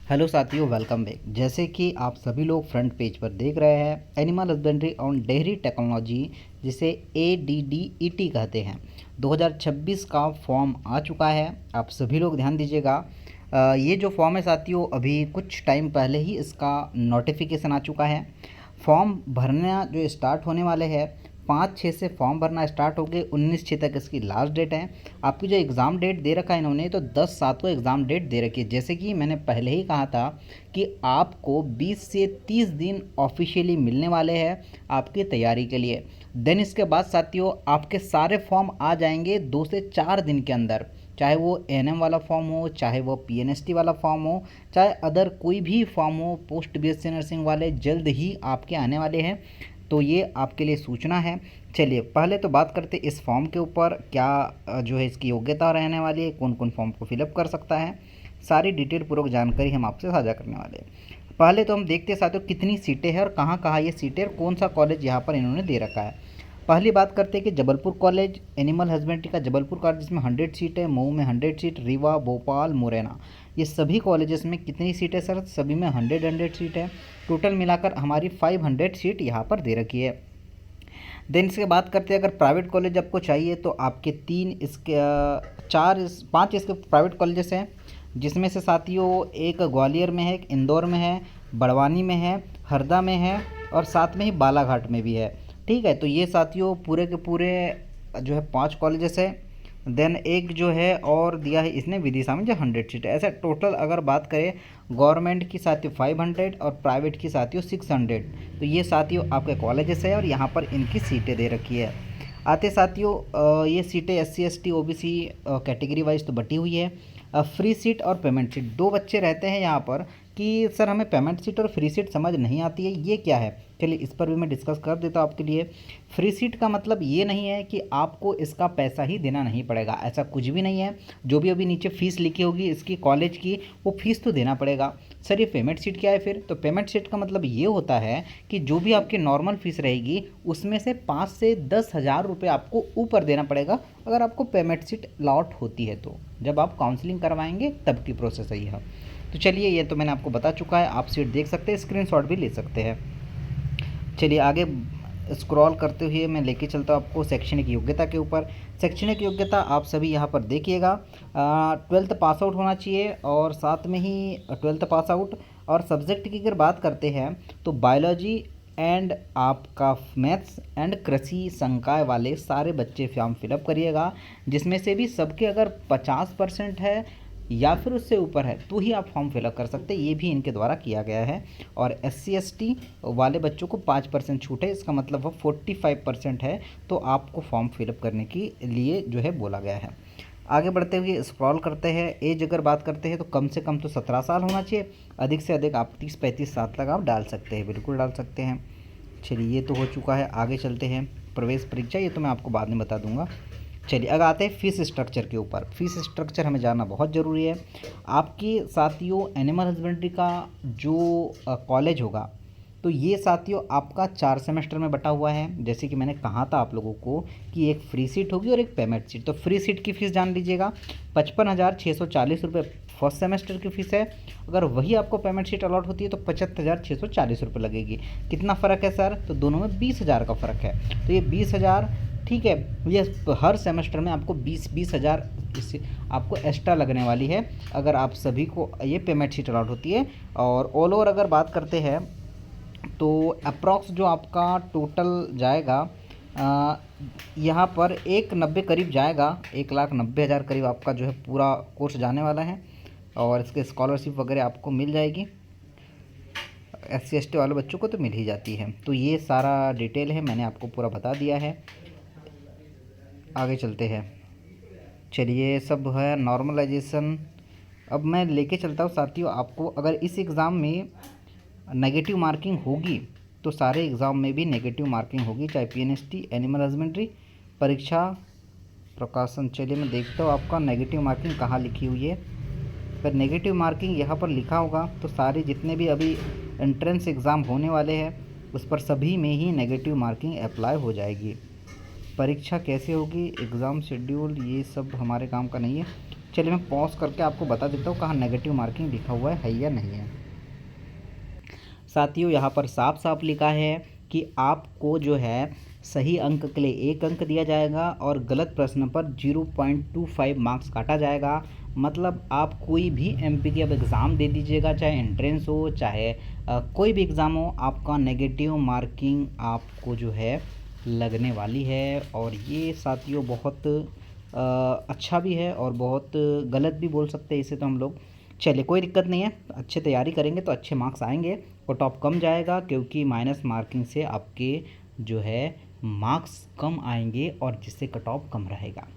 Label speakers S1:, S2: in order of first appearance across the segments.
S1: Hello साथियों, welcome back. जैसे कि आप सभी लोग फ्रंट पेज पर देख रहे हैं, animal husbandry on dairy technology, जिसे ADDET कहते हैं, 2026 का फॉर्म आ चुका है। आप सभी लोग ध्यान दीजिएगा। ये जो फॉर्म है साथियों, अभी कुछ टाइम पहले ही इसका नोटिफिकेशन आ चुका है। फॉर्म भरना जो स्टार्ट होने वाले हैं, 5-6 से फॉर्म भरना स्टार्ट हो गए। 19/6 तक इसकी लास्ट डेट है। आपकी जो एग्ज़ाम डेट दे रखा है इन्होंने, तो 10/7 को एग्ज़ाम डेट दे रखी है। जैसे कि मैंने पहले ही कहा था कि आपको 20 से 30 दिन ऑफिशियली मिलने वाले हैं आपकी तैयारी के लिए। देन इसके बाद साथियों, आपके सारे फॉर्म आ जाएंगे 2 से 4 दिन के अंदर। चाहे वो ANM वाला फॉर्म हो, चाहे वो PNST वाला फॉर्म हो, चाहे अदर कोई भी फॉर्म हो, पोस्ट BSc नर्सिंग वाले जल्द ही आपके आने वाले हैं। तो ये आपके लिए सूचना है। चलिए पहले तो बात करते इस फॉर्म के ऊपर, क्या जो है इसकी योग्यता रहने वाली है, कौन कौन फॉर्म को फिलअप कर सकता है। सारी डिटेल पूर्वक जानकारी हम आपसे साझा करने वाले हैं। पहले तो हम देखते हैं साथियों कितनी सीटें हैं और कहाँ कहाँ ये सीटें और कौन सा कॉलेज यहाँ पर इन्होंने दे रखा है। पहली बात करते हैं कि जबलपुर कॉलेज, एनिमल हस्बेंड्री का जबलपुर कॉलेज, जिसमें 100 सीट है। मऊ में 100 सीट, रीवा, भोपाल, मुरैना, ये सभी कॉलेजेस में कितनी सीट है सर? सभी में 100 सीट है। टोटल मिलाकर हमारी 500 सीट यहाँ पर दे रखी है। देन इसके बात करते हैं, अगर प्राइवेट कॉलेज आपको चाहिए तो आपके 3 इसके 5 इसके प्राइवेट कॉलेजेस हैं, जिसमें से साथियों एक ग्वालियर में है, एक इंदौर में है, बड़वानी में है, हरदा में है और साथ में ही बालाघाट में भी है। ठीक है, तो ये साथियों पूरे के पूरे जो है 5 कॉलेजेस है। देन एक जो है और दिया है इसने विदिशा में, जो 100 सीट है। ऐसा टोटल अगर बात करें, गवर्नमेंट की साथियों 500 और प्राइवेट की साथियों 600। तो ये साथियों आपके कॉलेजेस है और यहाँ पर इनकी सीटें दे रखी है। आते साथियों, ये सीटें SC ST OBC category wise तो बटी हुई है। फ्री सीट और पेमेंट सीट, दो बच्चे रहते हैं यहाँ पर कि सर हमें पेमेंट सीट और फ्री सीट समझ नहीं आती है, ये क्या है। चलिए इस पर भी मैं डिस्कस कर देता हूँ आपके लिए। फ्री सीट का मतलब ये नहीं है कि आपको इसका पैसा ही देना नहीं पड़ेगा, ऐसा कुछ भी नहीं है। जो भी अभी नीचे फ़ीस लिखी होगी इसकी कॉलेज की, वो फ़ीस तो देना पड़ेगा। सर ये पेमेंट सीट क्या है फिर? तो पेमेंट सीट का मतलब ये होता है कि जो भी आपकी नॉर्मल फ़ीस रहेगी उसमें से 5 से 10 हज़ार रुपये आपको ऊपर देना पड़ेगा, अगर आपको पेमेंट सीट अलॉट होती है। तो जब आप काउंसलिंग करवाएंगे तब की प्रोसेस है यह। तो चलिए, ये तो मैंने आपको बता चुका है, आप सीट देख सकते हैं, स्क्रीनशॉट भी ले सकते हैं। चलिए आगे स्क्रॉल करते हुए मैं लेके चलता हूँ आपको शैक्षणिक योग्यता के ऊपर। शैक्षणिक योग्यता आप सभी यहाँ पर देखिएगा, 12th पास आउट होना चाहिए और साथ में ही 12th पास आउट। और सब्जेक्ट की अगर बात करते हैं तो बायोलॉजी एंड आपका मैथ्स एंड कृषि संकाय वाले सारे बच्चे फॉर्म फिलअप करिएगा, जिसमें से भी सबके अगर 50% है या फिर उससे ऊपर है तो ही आप फॉर्म फिलअप कर सकते हैं। ये भी इनके द्वारा किया गया है। और SC ST वाले बच्चों को 5% छूट है, इसका मतलब वो 45% है, तो आपको फॉर्म फिलअप करने के लिए जो है बोला गया है। आगे बढ़ते हुए स्क्रॉल करते हैं। एज अगर बात करते हैं तो कम से कम तो 17 साल होना चाहिए, अधिक से अधिक आप 30-35 साल तक आप डाल सकते हैं, बिल्कुल डाल सकते हैं। चलिए ये तो हो चुका है, आगे चलते हैं। प्रवेश परीक्षा, ये तो मैं आपको बाद में बता दूंगा। चलिए अगर आते हैं फीस स्ट्रक्चर के ऊपर। फीस स्ट्रक्चर हमें जानना बहुत ज़रूरी है। आपकी साथियों एनिमल हस्बेंड्री का जो कॉलेज होगा, तो ये साथियों आपका 4 सेमेस्टर में बटा हुआ है। जैसे कि मैंने कहा था आप लोगों को कि एक फ्री सीट होगी और एक पेमेंट सीट। तो फ्री सीट की फ़ीस जान लीजिएगा, 55,640 रुपये फर्स्ट सेमेस्टर की फ़ीस है। अगर वही आपको पेमेंट सीट अलॉट होती है तो 75,640 रुपये लगेगी। कितना फ़र्क है सर? तो दोनों में 20,000 का फ़र्क है। तो ये 20,000, ठीक है, ये हर सेमेस्टर में आपको 20-20 हज़ार इससे आपको एक्स्ट्रा लगने वाली है, अगर आप सभी को ये पेमेंट सीट अलॉट होती है। और ऑल ओवर अगर बात करते हैं तो अप्रॉक्स जो आपका टोटल जाएगा, यहाँ पर 1,90 करीब जाएगा, 1,90,000 करीब आपका जो है पूरा कोर्स जाने वाला है। और इसके स्कॉलरशिप वगैरह आपको मिल जाएगी, SC ST वाले बच्चों को तो मिल ही जाती है। तो ये सारा डिटेल है, मैंने आपको पूरा बता दिया है। आगे चलते हैं। चलिए सब है नॉर्मलाइजेशन। अब मैं लेके चलता हूँ साथियों आपको, अगर इस एग्ज़ाम में नेगेटिव मार्किंग होगी तो सारे एग्ज़ाम में भी नेगेटिव मार्किंग होगी, चाहे PNST एनिमल हस्बेंड्री परीक्षा प्रकाशन। चलिए मैं देखता हूँ आपका नेगेटिव मार्किंग कहाँ लिखी हुई है। अगर नेगेटिव मार्किंग यहाँ पर लिखा होगा तो सारे जितने भी अभी एंट्रेंस एग्ज़ाम होने वाले हैं उस पर सभी में ही नेगेटिव मार्किंग अप्लाई हो जाएगी। परीक्षा कैसे होगी, एग्ज़ाम शेड्यूल, ये सब हमारे काम का नहीं है। चलिए मैं पॉज करके आपको बता देता हूँ कहाँ नेगेटिव मार्किंग लिखा हुआ है या नहीं है। साथियों यहाँ पर साफ साफ लिखा है कि आपको जो है सही अंक के लिए 1 अंक दिया जाएगा और गलत प्रश्न पर 0.25 मार्क्स काटा जाएगा। मतलब आप कोई भी एमपी की अब एग्ज़ाम दे दीजिएगा, चाहे एंट्रेंस हो चाहे कोई भी एग्ज़ाम हो, आपका नेगेटिव मार्किंग आपको जो है लगने वाली है। और ये साथियों बहुत अच्छा भी है और बहुत गलत भी बोल सकते हैं इसे तो हम लोग। चलिए कोई दिक्कत नहीं है, अच्छे तैयारी करेंगे तो अच्छे मार्क्स आएंगे। कट ऑफ कम जाएगा क्योंकि माइनस मार्किंग से आपके जो है मार्क्स कम आएंगे और जिससे कट ऑफ कम रहेगा।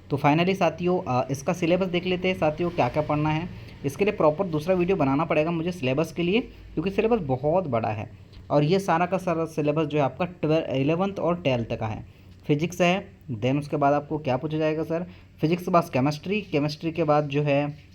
S1: तो फाइनली साथियों इसका सिलेबस देख लेते हैं साथियों क्या क्या पढ़ना है। इसके लिए प्रॉपर दूसरा वीडियो बनाना पड़ेगा मुझे सिलेबस के लिए, क्योंकि सिलेबस बहुत बड़ा है और ये सारा का सारा सिलेबस जो है आपका 11th और 12th का है। फिजिक्स है, देन उसके बाद आपको क्या पूछा जाएगा सर, फिजिक्स के बाद केमिस्ट्री, केमिस्ट्री के बाद जो है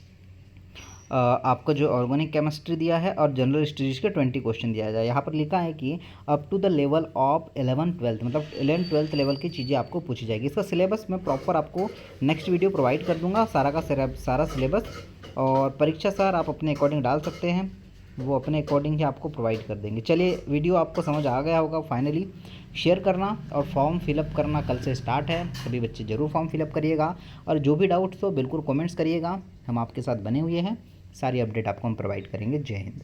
S1: आपका जो ऑर्गेनिक केमिस्ट्री दिया है और जनरल स्टडीज़ के 20 क्वेश्चन दिया जाए। यहाँ पर लिखा है कि up to the level of 11th-12th मतलब 11th-12th लेवल की चीज़ें आपको पूछी जाएगी। इसका सिलेबस मैं प्रॉपर आपको नेक्स्ट वीडियो प्रोवाइड कर दूंगा, सारा का सारा सिलेबस। और परीक्षा सर आप अपने अकॉर्डिंग डाल सकते हैं, वो अपने अकॉर्डिंग ही आपको प्रोवाइड कर देंगे। चलिए वीडियो आपको समझ आ गया होगा। फाइनली शेयर करना और फॉर्म फिलअप करना कल से स्टार्ट है, सभी बच्चे ज़रूर फॉर्म फिलअप करिएगा और जो भी डाउट्स हो बिल्कुल कमेंट्स करिएगा, हम आपके साथ बने हुए हैं, सारी अपडेट आपको हम प्रोवाइड करेंगे। जय हिंद।